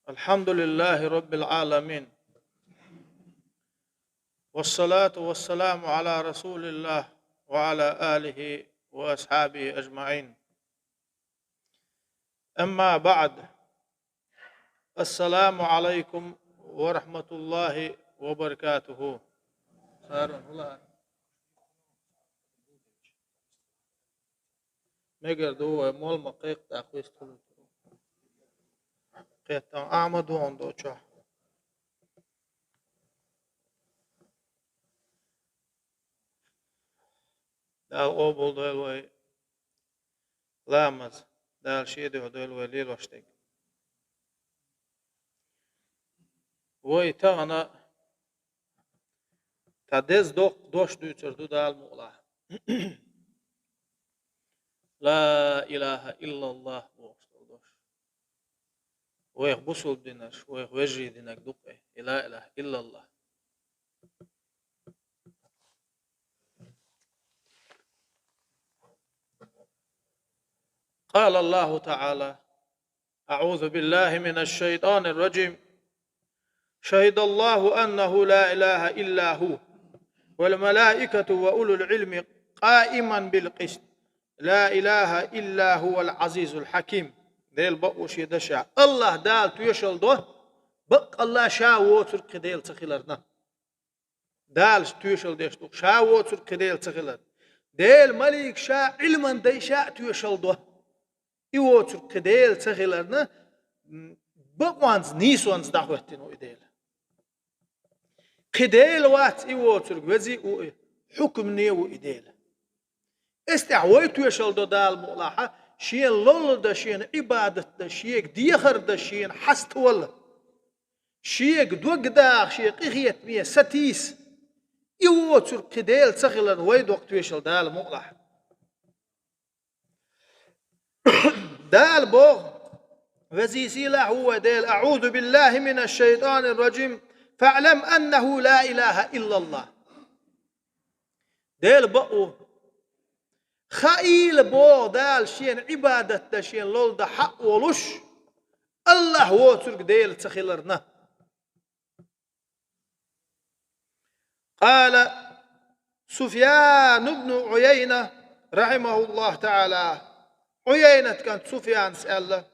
الحمد لله رب العالمين، والصلاة والسلام على رسول الله وعلى آله وأصحابه أجمعين. أما بعد، السلام عليكم ورحمة الله وبركاته. مگر دو مول مقيق تأخويس تلو قيتا أعمد وندو چه دال أوبول دولوي لامز دال شيدو دولوي ليلوشتك وي تغنى تدز دوش دوشر دو دال مغلا لا إله إلا الله بوشتل دوش ويخ بوصل دينش ويخ وجري دينك دقه لا إله إلا الله. قال الله تعالى: أعوذ بالله من الشيطان الرجيم. شهد الله أنه لا إله إلا هو والملائكة وأولو العلم قائما بالقسط لا إله إلا هو العزيز الحكيم. ديل بقوش يدشع الله دال تيشل ده بق الله شاووتر قديل تخيلرنا دال تيشل ديشتو شاووتر قديل تخيلر ديل ملك شا علما دي شا تيشل ده يوتر قديل تخيلرنا بقوانز نيسوانز دعوتينو إديل قديل وات يوتر وزي حكم نيو إديل استعويتو يشل ده دال مؤلاحة شين لول ده شين عبادة ده شيك ديخر ده شين حست ولا شيك دوق داخ شيك إخيت مية ستيس يوتر قديل تخيلن ويد وقت يشل دال مؤلاحة دال بوغ وزي سيلا هو ديل أعوذ بالله من الشيطان الرجيم فاعلم أنه لا إله إلا الله. ديل بقو خائل بو دال شين عبادة دا شين لول دا حق ولش الله ووترك ديل تخيلرنا. قال سفيان بن عيينة رحمه الله تعالى، عيينة كانت سفيان سأله: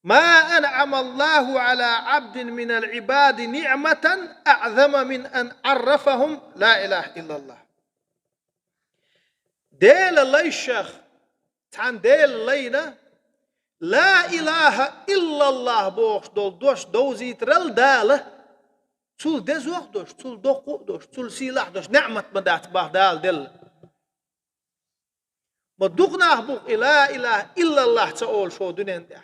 ما أنعم الله على عبد من العباد نعمة أعظم من أن عرفهم لا إله إلا الله. ديل الله الشيخ تان ديل لينا لا إله إلا الله بوش دول دوش دوزي ترل داله تول دزوخ دوش تول دوقو دوش تول سيلاح دوش نعمة مدات باه دال دل ما دوقناه بوك لا إله إلا الله تقول شو دنين ده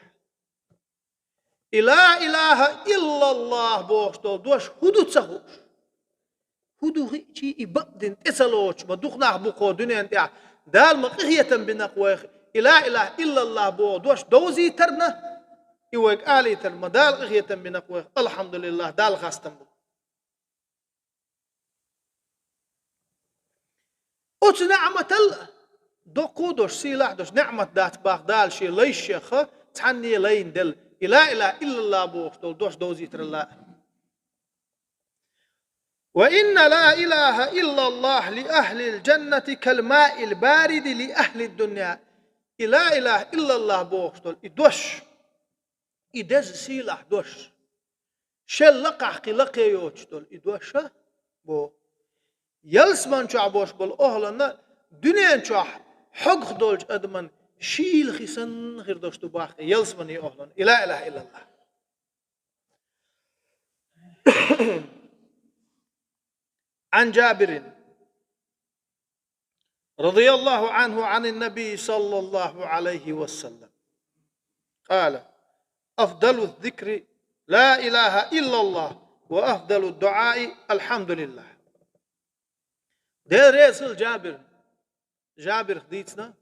لا إله إلا الله بوش دول دوش هدو تسهوش هدو غيشي إبقدن تسلوش ما دوقناه بوكو دنين ده دال مقهية بنقويخ لا إله إلا الله بو دوش دوزي ترنا يوك آلي ترما دال غهية بنقويخ الحمد لله دال خاستن بو أوت نعمة الله دوكو دوش سيلاح دوش نعمة دات باخ دال شي ليش يخ تعني لين دل لا إله إلا الله بوش دول دوش دوزي تر الله. وإن لا إله إلا الله لأهل الجنة كالماء البارد لأهل الدنيا. لا إله إلا الله بوش دول إدوش إدز سيلاح دوش شل لقح قلقي يوش دول إدوش بو يلسمان شو عبوش بول أهلنا دنيا شو حق دولج أدمن شيل خسن غير دوش تباخ يلسمان يأهلن لا إله إلا الله. عن جابر رضي الله عنه عن النبي صلى الله عليه وسلم قال: أفضل الذكر لا إله إلا الله وأفضل الدعاء الحمد لله. ديل رسول جابر خديتنا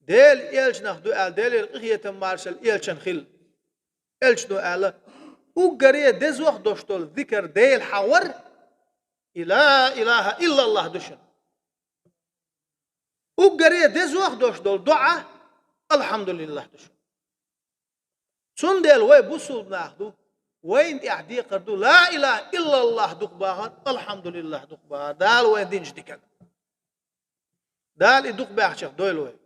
ديل إلشنا خدوال ديل القية مارشل إلشن خل إلشنو آلا وقرية دزوخ دوشتول ذكر ديل حور لا إله إلا الله دوشن وقرية دزوخ دوشتول دعاء الحمد لله دوشن سندل وي بوصل ناخدو وين اعدي قردو لا اله الا الله دقباها الحمد لله دقباها دال وين دينج ديكن دال يدق باخشخ دويل وي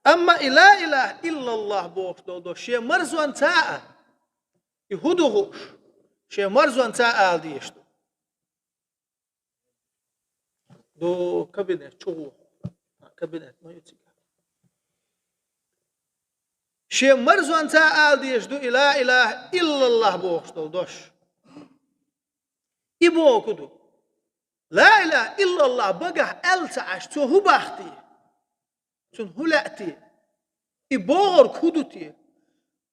اما لا اله الا الله بوخ دو شي مرزوان تاء يهودو شي مرزوان تاء ديشتو دو كابينت تشو كابينت ما يتسق شي مرزوان تاء ديشتو لا اله الا الله بوخ دوش يبو كدو لا اله الا الله بقى التعش تو هو باختي تون هلأتي يبور كودتي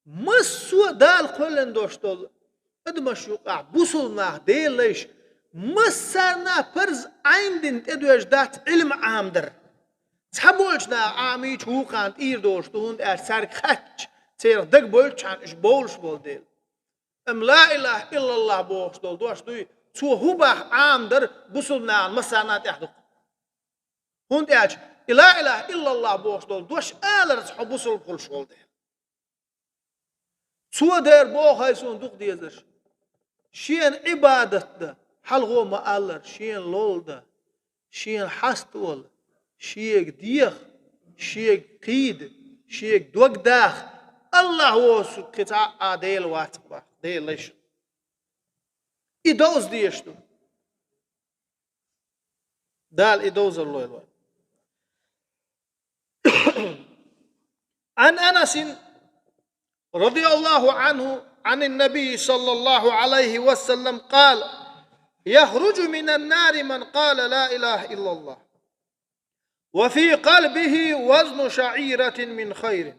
مسو دال كلن دوشتول ادمشو بوصلنا دي ليش مسرنا برز عندن تدوش دات علم عامدر تحبولشنا عامي تشوقان اير دوشتون سارك خاتش تير دق بولشان اش بولش بول ديل ام لا اله الا الله بوشتول دوشتوي تو هو باخ عامدر بوصلنا مسرنا تحدق هون اج لا اله الا الله بوشتول دوش آلر تحبوصل بكل شول ديل سو دير بو هايسون دوق ديزش شين عبادت حلغو ما آلر شين لول ده شين حستول شيك ديخ شيك قيد شيك دوق داخ الله هو قطع ديل واتبا ديل ليش إدوز ديشتو دال إدوز الله الوان عن أنس رضي الله عنه عن النبي صلى الله عليه وسلم قال يخرج من النار من قال لا إله إلا الله وفي قلبه وزن شعيرة من خير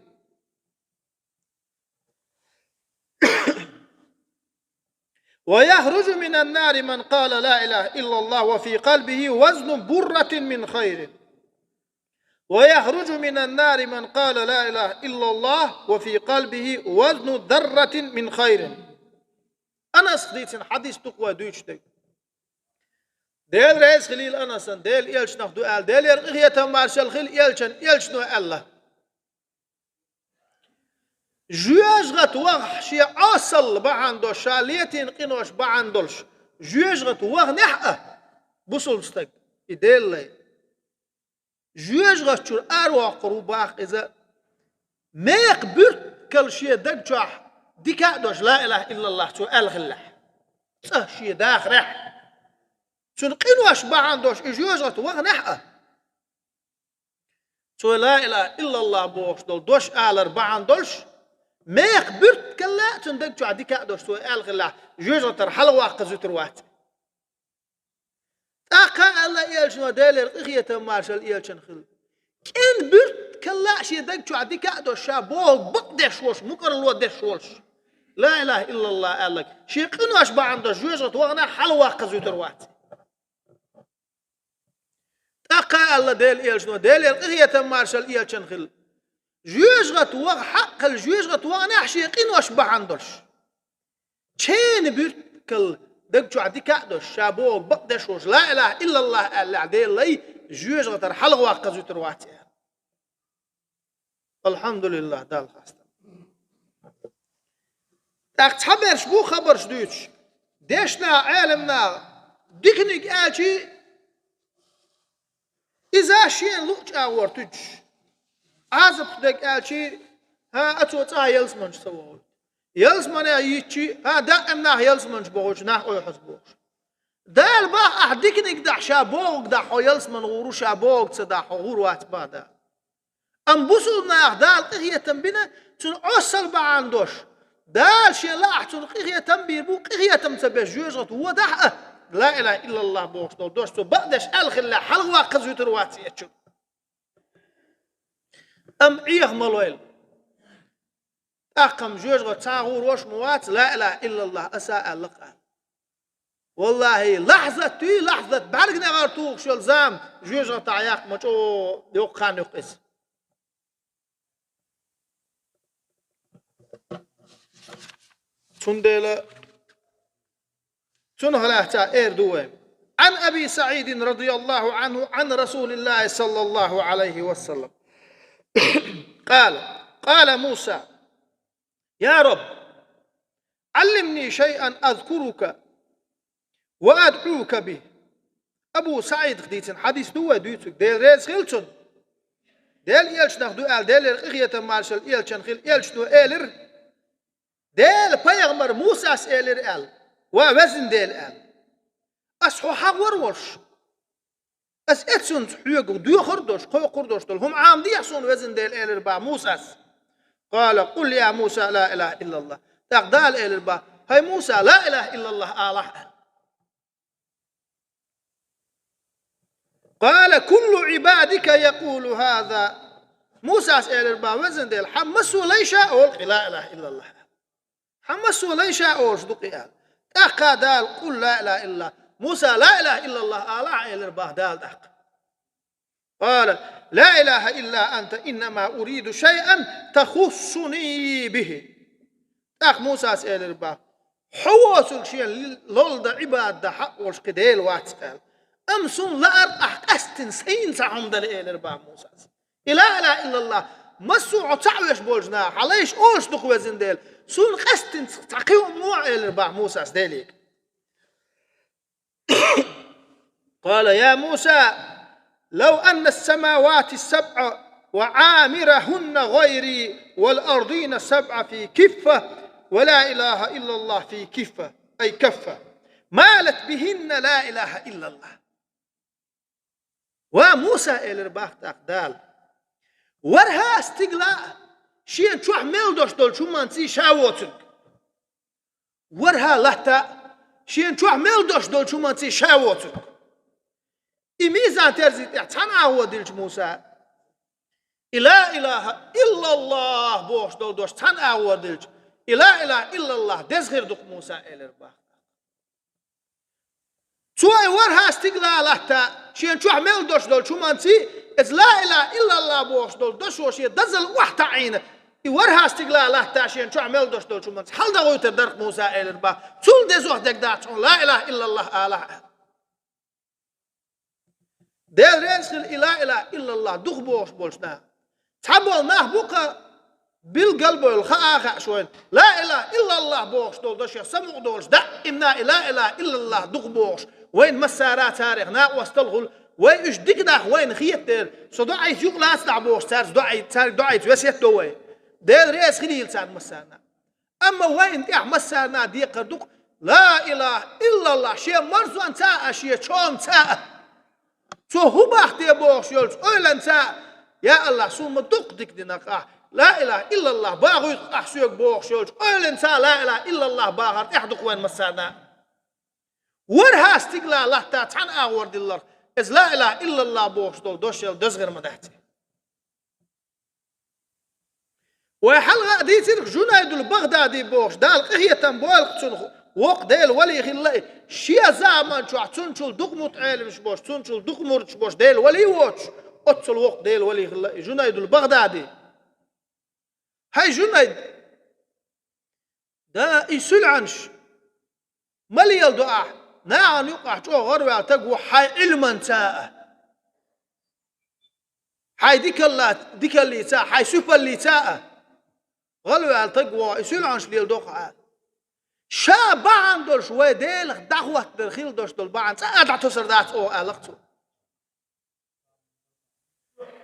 ويخرج من النار من قال لا إله إلا الله وفي قلبه وزن برة من خير ويخرج من النار من قال لا إله إلا الله وفي قلبه وزن ذرة من خير أنس خديتين حديث تقوى دوشتك ديل رئيس خليل أنس ديل إلش نخدو آل ديل يرغية مارشال خيل إلش نو الله جوجغت وغ شي أصل بعندو شاليتين قنوش بعندولش جوجغت وغ نحقه بصلستك ديل لي جوجغت شور أروع قروباخ إذا ميق برت كل شي دقشح ديكا دوش لا إله إلا الله تو الغلح صح شي داخ رح شون قنوش بعندوش جوجغت وغ نحقه تو لا إله إلا الله بوش دول دوش آلر بعندولش ميق برت كلا تون دقشح ديكا دوش تو الغلح جوجغت رحل واقزو تروات أقا الله يلشنا ديلر إخية مارشال يلشن خل كن برت كلا شي دقشح ديكا دوش شابوه بقدش وش مكر الو دش وش لا إله إلا الله قالك شي قنوش بعندوش جوجغت وغنا حل واقزو تروات أقا الله ديل يلشنا ديلر إخية مارشال يلشن خل جوجغت وغ حق الجوجغت وغنا شي قنوش بعندوش چين برت كل دقشح ديكا دوش شابوه بقدش وش لا إله إلا الله قال ديل لي جوجغت حل واقزو تروات الحمد لله دال خاصة تحبرش بو خبرش دوش ديشنا عالمنا ديكنيك آجي إذا شين لوش آورتج عازب خدك آجي ها أتوتا يلسمنش سواه يلسمن يجي ها دائما يلسمنش بوش نح أو حسبوش دال باه أحديكنيك دح شابوك دح يلسمن غورو شابوك تصدح غوروات بادا أم بوصلنا دال قهية تنبينا تون أصل بعندوش دال شي لا تون قهية تنبير بو قهية تمسبش جوجت ودح لا إله إلا الله بوش دوش تو بقدش الخلا حلوة قزو ترواتي يتشو أم إيه ملويل أقم جوجت تاغور وش موات لا إله إلا الله أساء اللقاء والله لحظة بعرقنا غارتوك شو الزام جوجت عياق مجو يوقان يقس تندل تنهلهتا إردوه عن أبي سعيد رضي الله عنه عن رسول الله صلى الله عليه وسلم قال موسى يا رب علمني شيئا أذكرك وأدعوك به. أبو سعيد خديتن حديث دوا دوتك ديل ريس خلتن ديل إيلش نخدو آل ديل إغية مارشل إيلشن خيل إيلش نو إيلر ديل بيغمر موسى إيلر آل ووزن ديل آل أسحو حور وش أس إتسون حيوغ دو خردوش قو قردوش دول هم عام دي يحسون وزن ديل إيلر با موسى. قال قل يا موسى لا إله إلا الله تقدال إيلر با هاي موسى لا إله إلا الله آله. قال كل عبادك يقول هذا. موسى إيلر با وزن ديل حمسوا ليش أقول لا إله إلا الله حمسوا ليش أقول صدقي تقدال قل لا إله إلا الله موسى لا إله إلا الله آله إيلر با دال دق. قال لا إله إلا أنت إنما أريد شيئا تخصني به. أخ موسى إيلر با حوصل شيء لولد عباد ده حق وش كديل واتقال أمسون لأر أحكستن سين سعهم دل إيلر با موسى لا إله إلا الله مسو عطعوش بولجنا عليش أوش دقوة زنديل سون قستن تقيوم نوع إيلر با موسى ديليك. قال يا موسى لو أن السماوات السبع وعامرهن غيري والأرضين السبع في كفة ولا إله إلا الله في كفة أي كفة مالت بهن لا إله إلا الله. وموسى إلى باخت أقدال ورها استقلاء شين شوح ميلدوش دول شو مانسي شاوتك ورها لحتا شين شوح ميلدوش دول شو مانسي شاوتك إميزان ترزيت احتان أعودلش موسى لا إله إلا الله بوش دول دوش تان أعودلش لا إله إلا الله دزغير دوك موسى إلى باخت سوى ورها استقلال لحتا شين شو عمل دوش دول شو مانسي إذ لا إله إلا الله بوش دول دوش وشي دزل وحتا عينه ورها استقلال لحتا شين شو عمل دوش دول شو مانسي حال دا غويتر درق موسى إلى البا سول دزوح دك داتشون لا إله إلا الله آله ديل رينسخل لا إله إلا الله دوخ بوش بولشنا تحبول ناه بوكا بالقلب والخاخ شوين لا إله إلا الله بوش دول دوش يسمع دولش دائمنا لا إله إلا الله دوخ بوش وين مسارات تاريخ نا واستلغل وين إيش دقنا وين خيتر صدعي يوق لا استعبوش صار دعي وسيت دوي ديل رئيس خليل صار مسارنا أما وين إح مسارنا دي قردوق لا إله إلا الله شيء مرزوان تاء شيء شون تاء سو هو باختي بوش يولش أولا تاء يا الله سو مدق دك دينك لا إله إلا الله باغي أحسيك بوش يولش أولا تاء لا إله إلا الله باغر إحدق وين مسارنا ورها استقلال لحتا تحن آورد الله إذ لا إله إلا الله بوش دول دوشيل دزغر مدحتي وحلقة دي تلك جنيد البغدادي بوش دال قهية تنبوال وق ديل ولي خلقي شيا زعمان شو تنشل دقمت عالم شبوش تنشل دقمر شبوش ديل ولي ووش أتصل وق ديل ولي خلقي جنيد البغدادي هاي جنيد دا يسل عنش ملي الدعاء نعم يقع تو غروة تقوى حي علما تاء حي ديك اللي تاء حي سوبر اللي تاء غلوة تقوى يسول عنش ليل دوقع شاب عنده شوي ديل دعوة بالخيل دوش دول بعن سأدع تصر ذات أو ألقته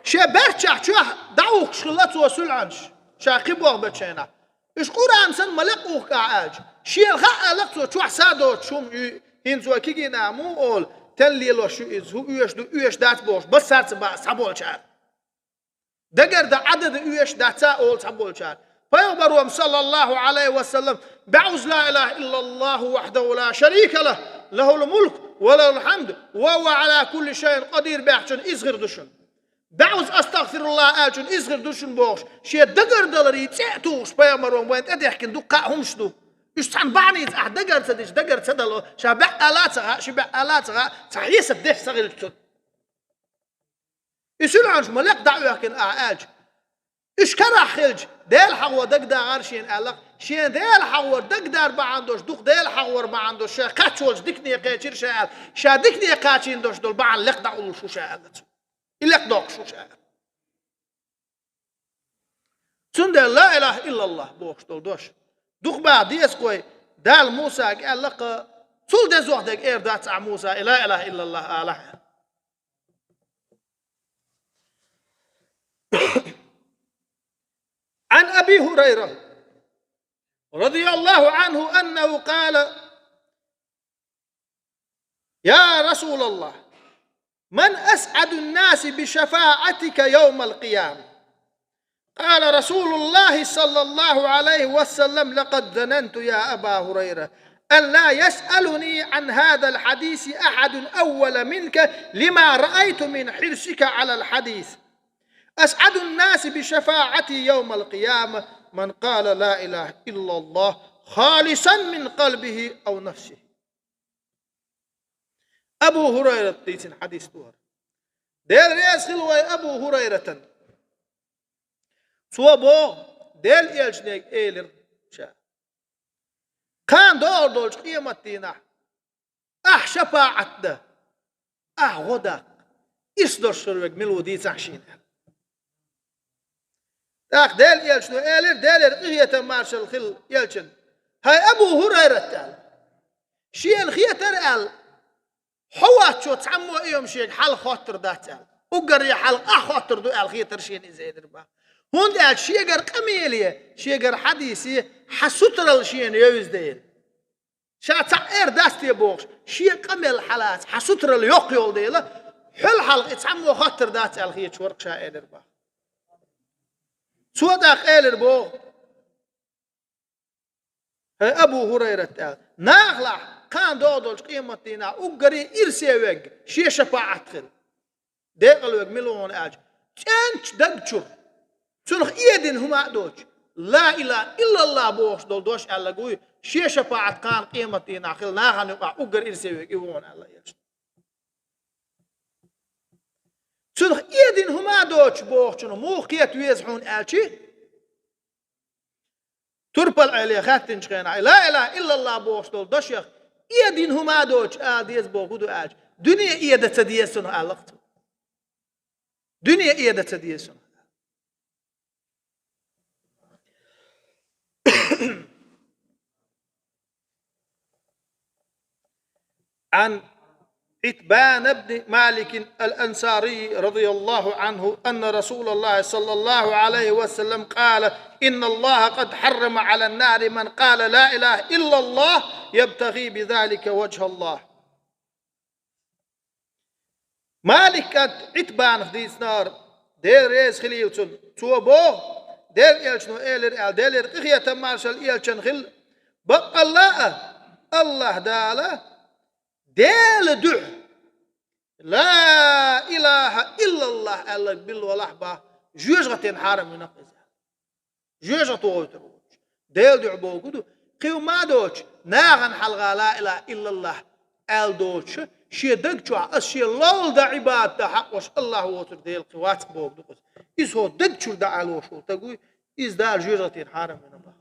شبرتش شو دعوك شغلات وسول عنش شاقبوه بتشينا إيش قرآن سن ملقوه كعاج شيء الخاء ألقته شو حسادو شوم هنزوا كيجي نامو أول تلي لو شو إز هو يش دات بوش بس صارت بقى سبول شار دقر ده عدد يش داتا أول سبول شار فيخبرهم صلى الله عليه وسلم بعوز لا إله إلا الله وحده لا شريك له له الملك وله الحمد وهو على كل شيء قدير بيحشن إصغر دشن بعوز أستغفر الله آجن إصغر دشن بوش شيء دقر دلري تعتوش فيخبرهم وين تدحك دقاهم شدو يستعن بعني دقر تدش دقر تدلو شبع آلاتها صحيح سدح صغير تد يسول عنش ملك دعوة كن أعاج إيش كره خلج ديل حور دق دار شين ألق شين ديل حور دق دار بعندوش دق ديل حور بعندوش شا كاتشولج دكني كاتشير شاعر شا دكني كاتشين دوش دول بعن لق دعول شو شاعر لق دوق شو شاعر Tsunde la ilahe illallah boğuştol doş. Dukba diyes koy dal Musa Allah sul de zohdek erdat a Musa la ilahe illallah Allah. عن أبي هريرة رضي الله عنه أنه قال يا رسول الله من أسعد الناس بشفاعتك يوم القيامة قال رسول الله صلى الله عليه وسلم لقد ظننت يا أبا هريرة أن لا يسألني عن هذا الحديث أحد أول منك لما رأيت من حرصك على الحديث أسعد الناس بشفاعتي يوم القيامة من قال لا إله إلا الله خالصا من قلبه أو نفسه. أبو هريرة تيسن حديث دوار ديل ريس خلوة أبو هريرة سوابو ديل إلجنيك إيلر شا كان دور دولش قيمتنا شفاعت ده غدا إصدر شروك ملو دي تحشين داك ديل يلشنو إيلر ديلر إغية مارشال خل يلشن هاي أبو هريرة تال شيء الخية ترأل حوات شو تعمو إيوم شيء حال خاطر دا تال وقري حال خاطر دو الخية ترشين إزاي دربا هون دال شيء قر قميلية شيء قر حديثي حسوتر الشيء يوز ديل شا تعير داستي بوغش شيء قميل حالات حسوتر اليوق يول ديل حل حال تعمو خاطر دا تال خية شورق شا دربا سو داق إيلر بو أبو هريرة تال ناغلع كان دودولش قيمتنا وقري إرسي وق شي شفاعة خل ديقل وق ملون آج تنش دقشر سنخ إيدين هما دوش لا إله إلا الله بوش دول دوش ألا قوي شي شفاعة كان قيمتنا خل ناغن يقع وقر إرسي وق يوون ألا يلش سنخ إيدين هما دوش بوش مو قيت ويزحون آلشي تربل عليه خاتن شخينا لا إله إلا الله بوش دول دوشيخ إيدين هما دوش ديز بوغدو آج دنيا إيدة تديسون آلقت دنيا إيدة تديسون عن عتبان بن مالك الأنصاري رضي الله عنه أن رسول الله صلى الله عليه وسلم قال إن الله قد حرم على النار من قال لا إله إلا الله يبتغي بذلك وجه الله. مالك عتبان في نار دير ريز خليلتون توبو دير إلشنو إيلر دير إخية مارشال إلشن خل بق الله داله ديل دع لا إله إلا الله ألا بل ولحبة جوجة حرم ينقذ جوجة توتر ديل دع بوجودو قيو ما دوش ناغن حلقة لا إله إلا الله أل دوش شي دقشوا أشي لول دا عبادة حق وش الله وتر ديل قوات بوجودو إذ هو دقشوا دا على شو تقول إذ دال جوجة حرم ينقذ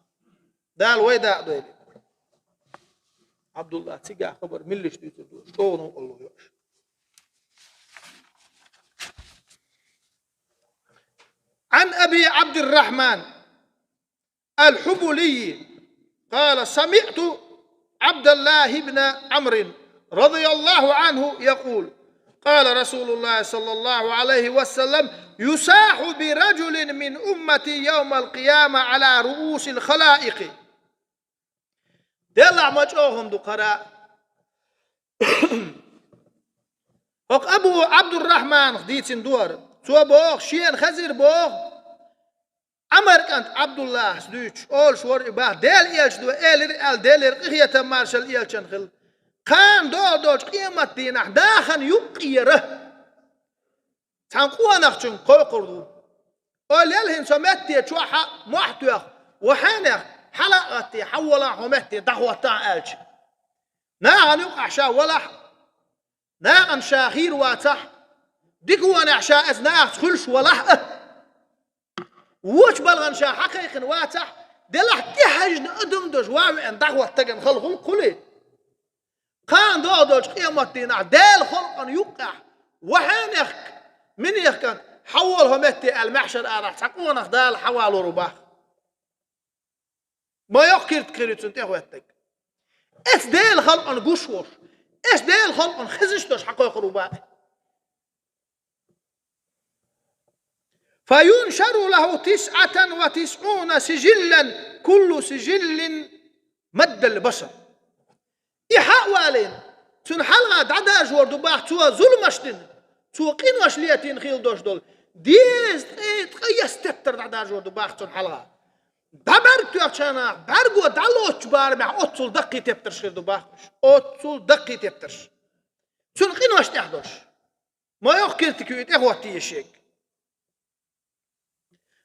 دال ويدا دويل عبد الله تيجا خبر ملش ديتو شلون الله يعش. عن أبي عبد الرحمن الحبلي قال سمعت عبد الله بن عمرو رضي الله عنه يقول قال رسول الله صلى الله عليه وسلم يساح برجل من أمتي يوم القيامة على رؤوس الخلائق دلع مجوهم دو قراء وق أبو عبد الرحمن خديت دور سو بوغ شين خزير بوغ عمر كانت عبد الله سدوش أول شور إباه ديل إيلش دو إيلر إل ديلر إخية مارشال إيلشن خل كان دوش قيمة دينح داخن يقيره تنقوا نخشن قوي قردو قول يلهن سمتي تشوحا محتوى وحانخ حلقتي حولا حمتي دعوة ألش ناغن يقع شا ولا ناغن شاخير واتح ديكو نعشا أزناغ تخلش ولا وش بلغن شا حقيق واتح دلح تحجن أدم دوش واوي أن دعوة تجن خلقهم كله كان دوش قيمتنا دال خلقا يقع وحانخ من يخكن حول همتي المحشر أراح تقونا دال حوالو رباح ما يقيرت كريتون تهوتك اس ديل خلق ان قشور اس ديل خلق ان خزشتوش حقوق رباء فينشر له 99 سجلا كل سجل مد البشر إحوالين تنحلها دعدا جور دباح توا ظلمشتن توا قينوش ليتين خيل دوش دول ديز تقيس تتر دعدا جور دباح تنحلها دبر تيوشانا برغو دالوش بار مع اوتسول دقي تبترش خيل دباح اوتسول دقي تبترش تون قينوش تحدوش ما يوكيرتك يتغوتي الشيك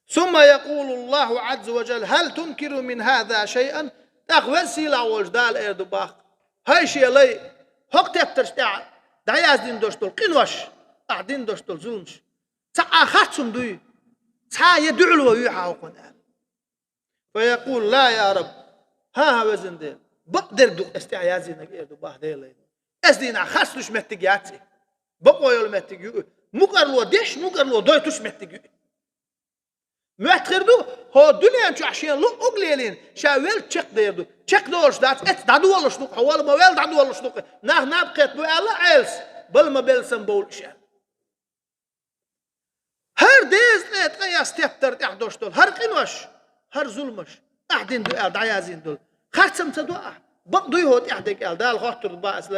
ثم يقول الله عز وجل هل تنكر من هذا شيئا تاخذ سيلا وجدال اردباخ هاي شيء لي هوك تفترش تاع داياز دين دوشتول قنوش قاعدين دوشتول زلمش تا خاتسم دوي تا يدعلو يحاوقون فيقول لا يا رب ها وزن ديل بقدر دو استعيازينك اردباخ ديل اسدينا خاصلوش متجياتي بقوا يول متجيو مقرلو ديش مقرلو دويتوش متجيو متخردو هو الدنيا انتو عشان لو اقليلين شاويل تشك ديردو تشك دورش دات ات دادو والله شنوق حوال ما ويل دادو والله شنوق نابقيت بو الله عيلس بل ما بيلسن بول شان هر ديز ات قياس تفتر تحدوش دول هر قنوش هر ظلمش احدين دو ال دعيازين دول خاتسم تدو بقدو يهود احدك ال دال خاطر باس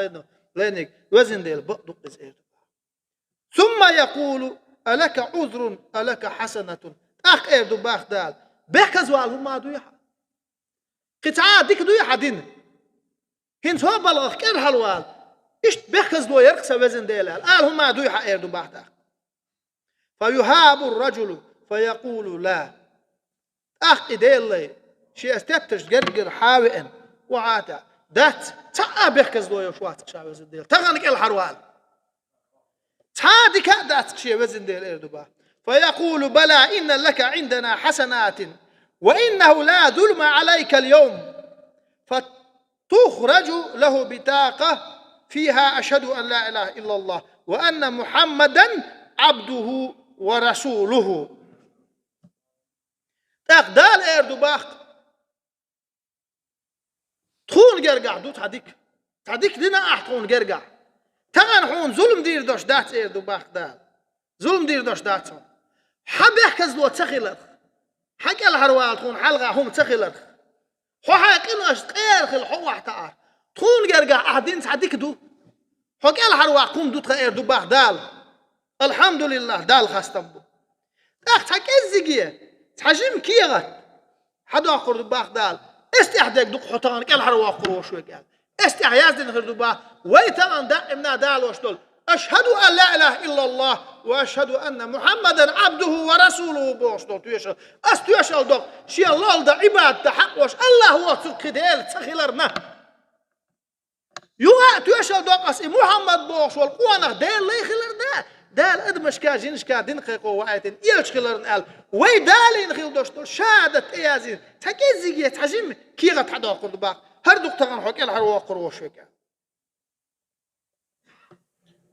لينك وزن ديل بقدو قز ثم يقول ألك عذر ألك حسنة أخ إردو باخ دال بيكز والهم ما دويحا قطعا ديك دويحا دين هنت هو بلغ كير هالوال إشت بيكز دو يرقس وزن ديلال هم ما دويحا إردو باخ دال فيهاب الرجل فيقول لا أخ إديل لي شي استبتش قرقر حاوئن وعاتا دات تا بيكز دو يشواتك شا وزن ديل تغنك الحروال تا ديك داتك شي وزن ديل إردو باخ فيقول بلى إن لك عندنا حسنات وإنه لا ظلم عليك اليوم فتخرج له بطاقة فيها أشهد أن لا إله إلا الله وأن محمدا عبده ورسوله تقدال إردباخ تخون جرقع دو تعديك دينا أحتخون جرقع تغن حون ظلم دير دوش دات إردباخ دال ظلم دير دوش داتهم حب يحكز لو تخيلر حكى الهروال تكون حلقة هم تخيلر خو حاقين اش تقير خل حو احتار تكون جرجع احدين تعديك دو حكى الهروال قوم دو تغير دو باخ دال الحمد لله دال خاستمبو تاخ حكى الزقيه تحجم كيغت حدا اخر دو باخ دال استحدك دو حطان قال الهروال قروش وقال استعياز دين غير دو باخ ويتان دائمنا دال وشتول أشهد أن لا إله إلا الله وأشهد أن محمدا عبده ورسوله بوشتو تيشل أستيشل دوك شي الله دا عباد تحق وش الله هو تقديل تخيلرنا يوها تيشل دوك أسي محمد بوش والقوانا ديل لي خيلرنا دال أدمش كاجينش كادين قيقو وآيتين إيش خيلرنا قال وي دالين خيل دوشتول شهادة إيازين تاكيزيجي تحجم كيغة حدا قرد باق هردوك تغن حكي الحروا قروش وكا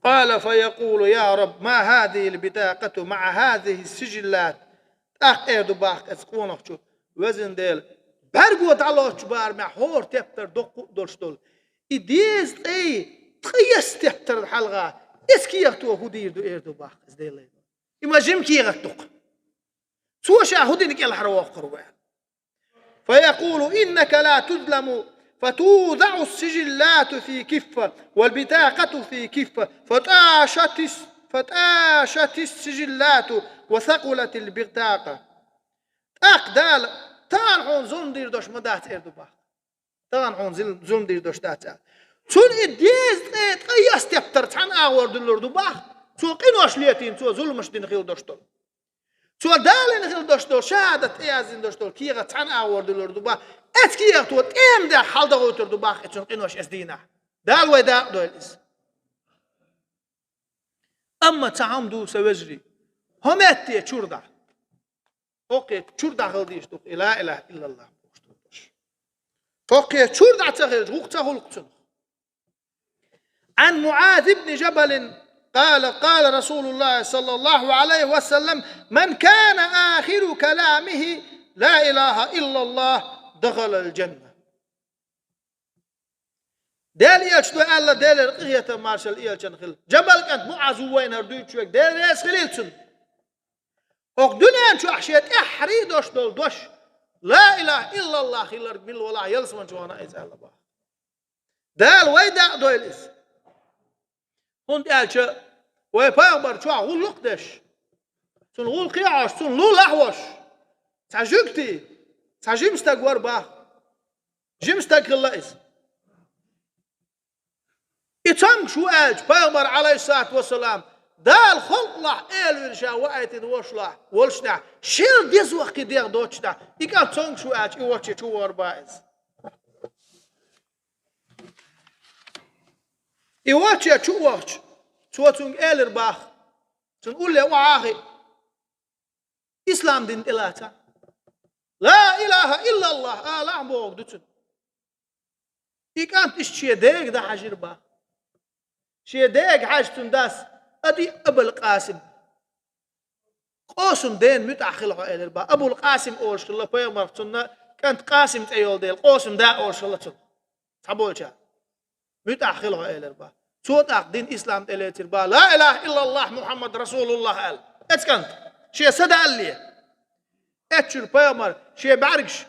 قال فيقول يا رب ما هذه البطاقة مع هذه السجلات أخ إيردو باخ أسقون أخشو وزن ديل برغو دالوش بار مع هور تفتر دولشتول إديز تقيس تفتر الحلقة إسكي يغتو هدير دو إيردو باخ أسديل إما جيم كي يغتوق سوشا هدينك الحروا قروان فيقول إنك لا تظلم فتوضع السجلات في كفة والبطاقة في كفة فتاشت السجلات وثقلت البطاقة أقدال تانحون زون دير دوش مدات إردوبا تانحون زون دير دوش دات تون إديز قياس تفتر تحن آور دلوردوبا تو قينوش ليتين تو ظلمش دين خيل دوشتول تو دالين خيل دوشتول شهادة إيازين دوشتول كيغة تحن آور دلوردوبا اتكي يغتوت ام ده حال ده غوتر دو باخ اتشون قنوش اسدينا دال ويدا دول اس اما تعام دو سوجري هم اتي تشوردا اوكي تشوردا غلديش دو لا اله الا الله اوكي تشوردا تغير وقت غلقتن عن معاذ بن جبل قال رسول الله صلى الله عليه وسلم من كان آخر كلامه لا إله إلا الله دخل الجنة. دال يلش دو الله دال رقية مارشال يلشن خل جبل كانت معزو وين هردوي شوك دال يس خليلتن هوك دنيا شو أحشيت إحري دوش دول دوش لا إله إلا الله خير من ولا يلسمن شو أنا إز الله با دال ويدا دو الإس هون دال شو ويباغبر شو أقول لقدش سن غول قياش سن لو لحوش تعجبتي تعجبستك وربا جمستك الله إز يتم شو أج بيغمر عليه الصلاة والسلام دال خلق الله إيل ورشا وقت دوش الله ولشنا شيل ديز وقت ديغ دوشنا يقال تم شو أج يوتش شو وربائز يوتش شو وقت شو تون إيل رباخ تنقول له وعاهي إسلام دين إلاتا لا إله إلا الله لا عمبوك دوتن يقال تشتي ديغ دا حجر باخ شيء ديك حاجتون داس أدي أبو القاسم قاسم دين متأخر على البا أبو القاسم أولش الله بيمر تنا كانت قاسم تأيول ديل قاسم دا أولش الله تنا تبولشا متأخر على البا صوت دين إسلام تلي تربا لا إله إلا الله محمد رسول الله قال أتكنت شيء صدق اللي أتشر بيمر شيء بعرقش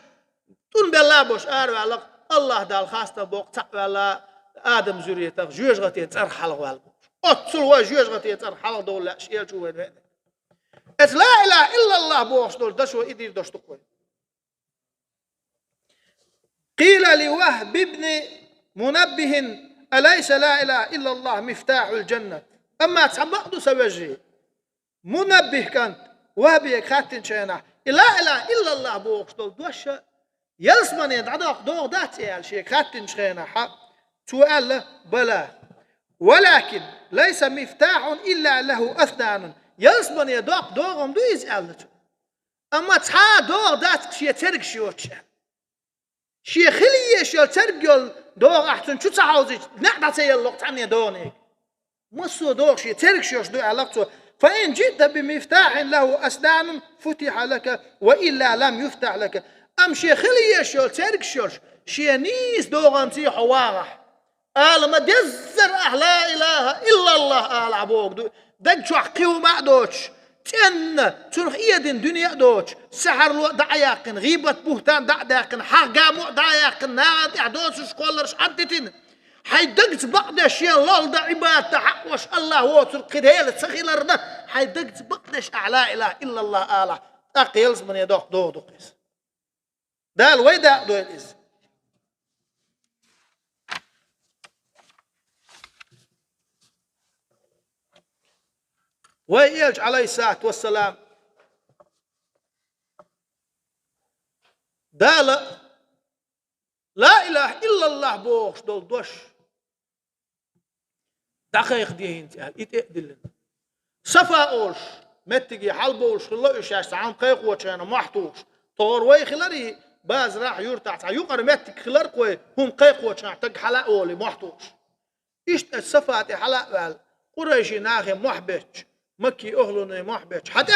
تون بالله بوش أروى الله دال خاصة بوق تعالى آدم زوريته جوج غتي ترحل والب أتصل وجوج غتي ترحل دول لا شيء شو وين لا إله إلا الله بوش دول دشوا إدير دش تقول قيل لوهب بن منبه أليس لا إله إلا الله مفتاح الجنة أما تعبقوا سوجي منبه كانت وهب خاتن شينا لا إله إلا الله بوش دول دوش يلسمن يدعك دور دات يا شيء خاتن شينا حق سؤال بلى ولكن ليس مفتاح إلا له أسنان يلسمن يدق دورهم دو يسألته أما تحا دور دات شيء ترك شيوتش شيء خليه شيء ترك يل دور أحسن شو تعوزي نقدر يلقط عني دوني مصو دور شيء ترك شيوش دو علاقته فإن جئت بمفتاح له أسنان فتح لك وإلا لم يفتح لك أم شيء خليه شيء ترك شيوش شيء نيس دوران تي حوارح قال ما دزر لا إله إلا الله قال عبوك دق شو حقيو ما دوش تن تروح إيدن دنيا دوش سحر لو دعياقن غيبة بهتان دعياقن حقا مو دعياقن ناد إعدوش شكولرش حدتين حيدقت بعض الشيء لول دعيبات تحقوش الله ووتر قديل تسخيلرنا حيدقت بعضش لا إله إلا الله قال أقيلز من يدوق دو دوقيس دال ويدا دو الإز ويلج عليه الصلاة والسلام دال لا إله إلا الله بوش دول دوش دقيق ديهين تقال إتقدلن صفا أولش متجي حلبوش خلا إشاش عن قيق وشانا محتوش طور وي خلاري باز راح يرتع يقر متك خلار قوي هم قيق وشانا تج حلاق ولي محتوش إيش الصفات حلاق قريشي ناخي محبش مكي أهلنا محبش حتى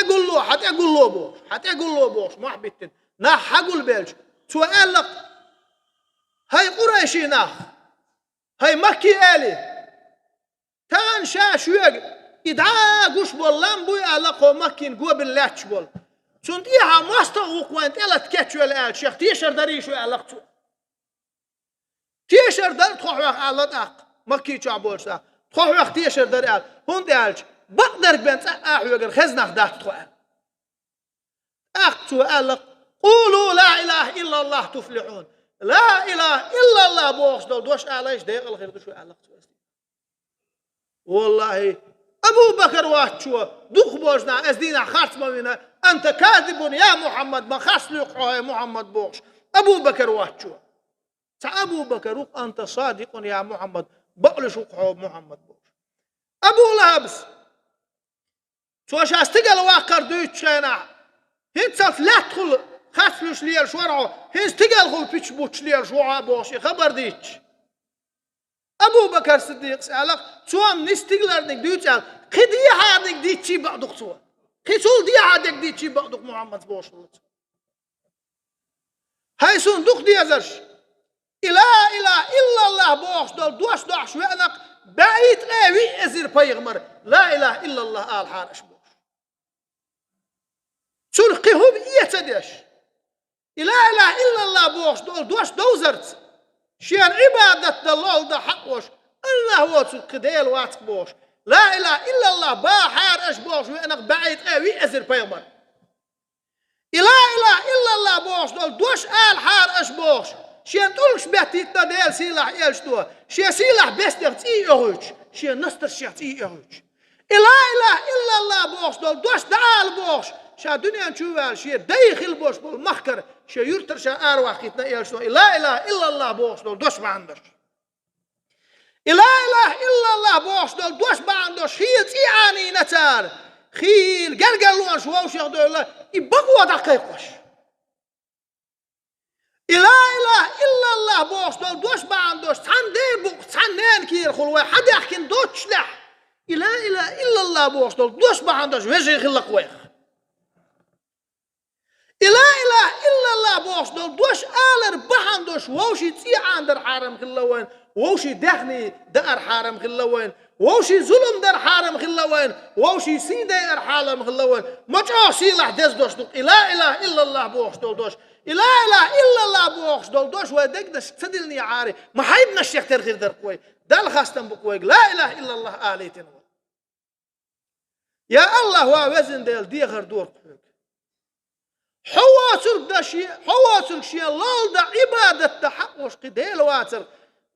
أقول له بوش محبتين ناح حقول بيلش سؤال لك هاي قريشي ناخ هاي مكي آلي تان شاش يق إدعاء قش بولان بوي ألاقو مكي نقوى باللاتش بول سنت إيها مستغوق وانت إلا تكتشو الآل شيخ تيشر داريشو ألاقتو تيشر دار تخوح ألاق مكي شعبول سا تخوح تيشر دار آل هون دالش بقدر بنت أحوجر خزنة دات تخوح أختو ألاق قولوا لا إله إلا الله تفلحون لا إله إلا الله بوخش دول دوش عليش ديق الخير دوشو ألاق والله أبو بكر واتشوا دوخ بوجنا أزدينا خارج منا أنت كاذب يا محمد ما خاص يا محمد بوخش أبو بكر واتشوا أبو بكر أنت صادق يا محمد بقلش محمد بوخش أبو لابس توش استقل واقر دوتشنا هنتسف لا تدخل خاصلوش ليال شوارعه هنستقل خل بيتش بوتش ليال شوارع بوخش خبر ديتش أبو بكر الصديق سألك توام نستقلرنك دوتشال خدي هادك ديتشي بعدك توا خسول دي هادك ديتشي بعدك محمد بوش هاي صندوق ديزرش لا إله إلا الله بوخ دول دوش دوش وأنك بعيد قوي أزير بيغمر لا إله إلا الله آل حارش بوخ سلقهم يتدش لا إله إلا الله بوخ دول دوش دوزرت شيان عبادة الله ده حقوش الله هو سلق ديل واتك بوخ لا إله إلا الله با حارش بوخ وأنك بعيد قوي أزير بيغمر لا إله إلا الله بوخ دول دوش آل حارش بوخ شيء تقولش بيتي تدل سلاح يلشتوا شيء سلاح بس تي يهوج شيء نستر شيء تي يهوج لا إله إلا الله بوش دول دوش دعال بوش شا دنيا نشوفها شيء داخل بوش بالمخكر شيء يرتر شا أرواح كتنا يلشتوا لا إله إلا الله بوش دول دوش ما عندش لا إله إلا الله بوش دول دوش ما عندش خيل تيعاني نتار خيل قرقلوان شووش ياخدوا الله يبقوا دقيقوش لا إله إلا الله بوش دول دوش ما عندوش تحن دير بوك تحن نين كير خلوة حد يحكي دوش لح لا إله إلا الله بوش دول دوش ما عندوش وجه يخلق ويخ لا إله إلا الله بوش دول دوش آلر بحندوش ووشي تي عندر حارم خلوين ووشي دخني دار حارم خلوين ووشي ظلم در حارم خلوين ووشي سيدة حارم خلوين ما جاو سيلح دز دوش دول لا إله إلا الله بوش دول دوش لا إله إلا الله بوخش دول دوش ودقدش تدلني عاري ما حيدنا الشيخ ترغير در قوي دال خاستن بقويق لا إله إلا الله آليتنا يا الله ووزن ديل ديغر دور قويق حواسل دشي حواسل شي الله دا عبادة تحقوش قديل واتر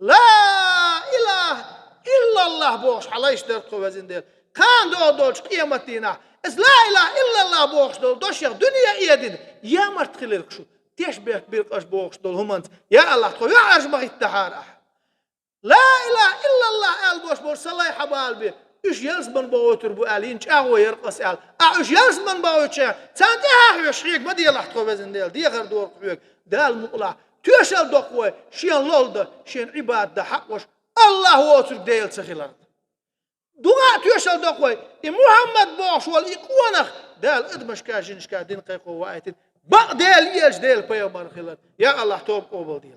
لا إله إلا الله بوخش حلايش در قوي وزن ديل كان دول دولش قيمتنا إز لا إله إلا الله بوخش دول دوش يا دنيا إيدين يا مرت خليلك شو تيش بيك بيرقش بوخش دول همانت يا الله تقول يا عرش بغي التحارح لا إله إلا الله آل بوش بول صلاي حبال بي إيش يلس من بوتر بو آلين شاهو يرقص آل إيش يلس من بوتر تانتها حيوش حيك ما دي الله تقول بزن ديل دي غير دور حيوك دال مقلع تيشل دوقوي شين لولده شين عباد ده حقوش الله ووتر ديل سخيلر دوغا تيشل دوقوي محمد بوش والإقوانخ دال إدمش كاجنش كادين قيقو وايتين بق ديل يش ديل بيومر خلال يا الله توب قوبل ديل